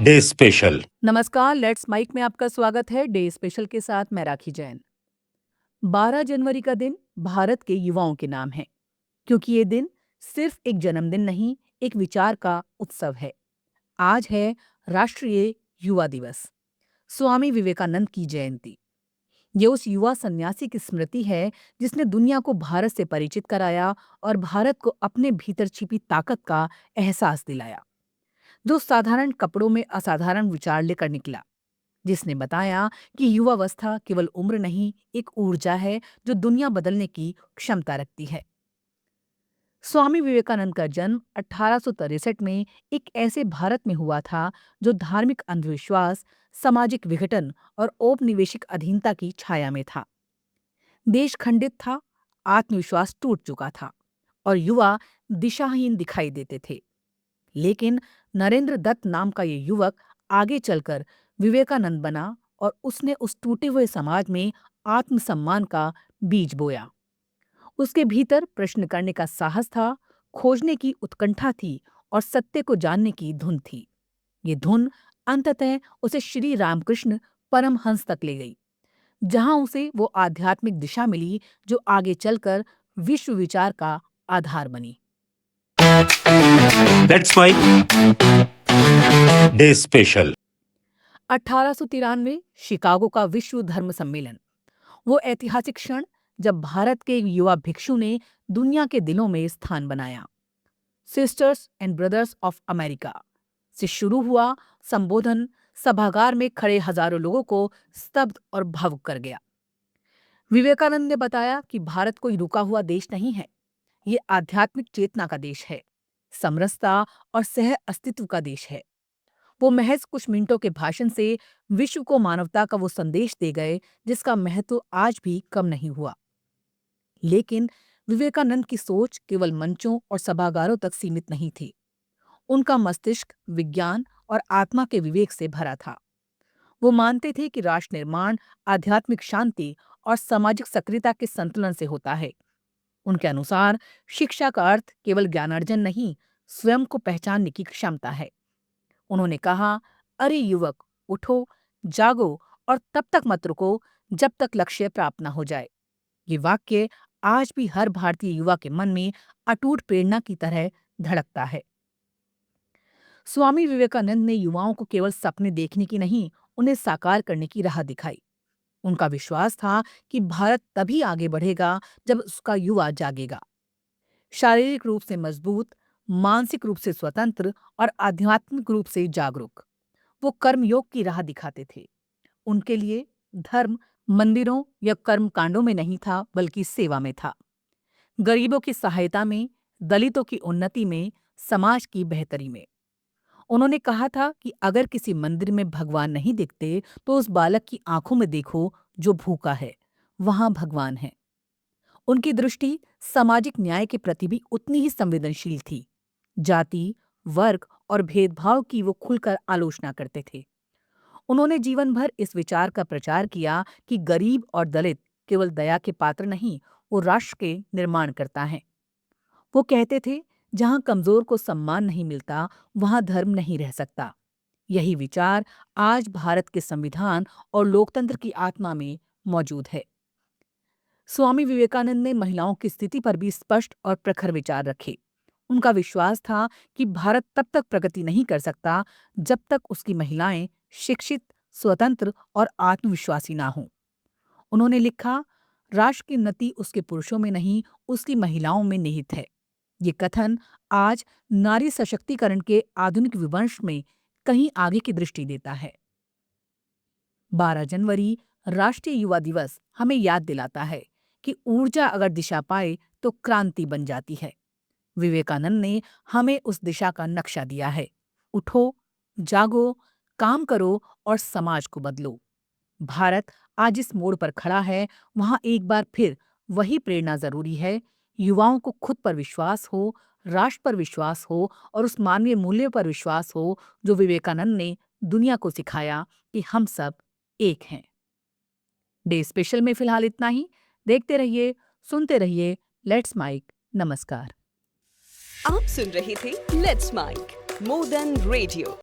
Day special. नमस्कार, let's mic में आपका स्वागत है। डे स्पेशल के साथ मैं राखी जैन। 12 जनवरी का दिन भारत के युवाओं के नाम है, क्योंकि ये दिन सिर्फ एक जन्मदिन नहीं, एक विचार का उत्सव है। आज है राष्ट्रीय युवा दिवस, स्वामी विवेकानंद की जयंती। ये उस युवा सन्यासी की स्मृति है जिसने दुनिया को भारत से परिचित कराया और भारत को अपने भीतर छिपी ताकत का एहसास दिलाया। जो साधारण कपड़ों में असाधारण विचार लेकर निकला, जिसने बताया कि युवावस्था केवल उम्र नहीं, एक ऊर्जा है जो दुनिया बदलने की क्षमता रखती है। स्वामी विवेकानंद का जन्म 1863 में एक ऐसे भारत में हुआ था जो धार्मिक अंधविश्वास, सामाजिक विघटन और औपनिवेशिक अधीनता की छाया में था। देश खंडित था, आत्मविश्वास टूट चुका था और युवा दिशाहीन दिखाई देते थे। लेकिन नरेंद्र दत्त नाम का ये युवक आगे चलकर विवेकानंद बना और उसने उस टूटे हुए समाज में आत्मसम्मान का बीज बोया। उसके भीतर प्रश्न करने का साहस था, खोजने की उत्कंठा थी और सत्य को जानने की धुन थी। ये धुन अंततः उसे श्री रामकृष्ण परमहंस तक ले गई, जहां उसे वो आध्यात्मिक दिशा मिली जो आगे चलकर विश्व विचार का आधार बनी। That's my day special. 1893 Chicago का विश्व धर्म सम्मेलन, वो ऐतिहासिक क्षण जब भारत के युवा भिक्षु ने दुनिया के दिलों में स्थान बनाया। Sisters and brothers of America से शुरू हुआ संबोधन सभागार में खड़े हजारों लोगों को स्तब्ध और भावुक कर गया। विवेकानंद ने बताया कि भारत कोई रुका हुआ देश नहीं है, ये आध्यात्मिक चेतना का देश है, समरसता और सह अस्तित्व का देश है। वो महज कुछ मिनटों के भाषण से विश्व को मानवता का वो संदेश दे गए जिसका महत्व आज भी कम नहीं हुआ। लेकिन विवेकानंद की सोच केवल मंचों और सभागारों तक सीमित नहीं थी। उनका मस्तिष्क विज्ञान और आत्मा के विवेक से भरा था। वो मानते थे कि राष्ट्र निर्माण आध्यात्मिक शांति और सामाजिक सक्रियता के संतुलन से होता है। उनके अनुसार शिक्षा का अर्थ केवल ज्ञानार्जन नहीं, स्वयं को पहचानने की क्षमता है। उन्होंने कहा, अरे युवक, उठो, जागो और तब तक मत रुको जब तक लक्ष्य प्राप्त न हो जाए। ये वाक्य आज भी हर भारतीय युवा के मन में अटूट प्रेरणा की तरह धड़कता है। स्वामी विवेकानंद ने युवाओं को केवल सपने देखने की नहीं, उन्हें साकार करने की राह दिखाई। उनका विश्वास था कि भारत तभी आगे बढ़ेगा जब उसका युवा जागेगा, शारीरिक रूप से मजबूत, मानसिक रूप से स्वतंत्र और आध्यात्मिक रूप से जागरूक। वो कर्मयोग की राह दिखाते थे। उनके लिए धर्म मंदिरों या कर्म कांडों में नहीं था, बल्कि सेवा में था। गरीबों की सहायता में, दलितों की उन्नति में, समाज की बेहतरी में। उन्होंने कहा था कि अगर किसी मंदिर में भगवान नहीं दिखते तो उस बालक की आंखों में देखो जो भूखा है, वहां भगवान है। उनकी दृष्टि सामाजिक न्याय के प्रति भी उतनी ही संवेदनशील थी। जाति, वर्ग और भेदभाव की वो खुलकर आलोचना करते थे। उन्होंने जीवन भर इस विचार का प्रचार किया कि गरीब और दलित केवल दया के पात्र नहीं, वो राष्ट्र के निर्माण करता है। वो कहते थे, जहां कमजोर को सम्मान नहीं मिलता, वहां धर्म नहीं रह सकता। यही विचार आज भारत के संविधान और लोकतंत्र की आत्मा में मौजूद है। स्वामी विवेकानंद ने महिलाओं की स्थिति पर भी स्पष्ट और प्रखर विचार रखे। उनका विश्वास था कि भारत तब तक प्रगति नहीं कर सकता जब तक उसकी महिलाएं शिक्षित, स्वतंत्र और आत्मविश्वासी ना हों। उन्होंने लिखा, राष्ट्र की उन्नति उसके पुरुषों में नहीं, उसकी महिलाओं में निहित है। ये कथन आज नारी सशक्तिकरण के आधुनिक विमर्श में कहीं आगे की दृष्टि देता है। 12 जनवरी राष्ट्रीय युवा दिवस हमें याद दिलाता है कि ऊर्जा अगर दिशा पाए तो क्रांति बन जाती है। विवेकानंद ने हमें उस दिशा का नक्शा दिया है। उठो, जागो, काम करो और समाज को बदलो। भारत आज इस मोड़ पर खड़ा है, वहां एक बार फिर वही प्रेरणा जरूरी है। युवाओं को खुद पर विश्वास हो, राष्ट्र पर विश्वास हो और उस मानवीय मूल्य पर विश्वास हो जो विवेकानंद ने दुनिया को सिखाया कि हम सब एक हैं। डे स्पेशल में फिलहाल इतना ही। देखते रहिए, सुनते रहिए लेट्स माइक। नमस्कार। आप सुन रहे थे let's mike more than radio.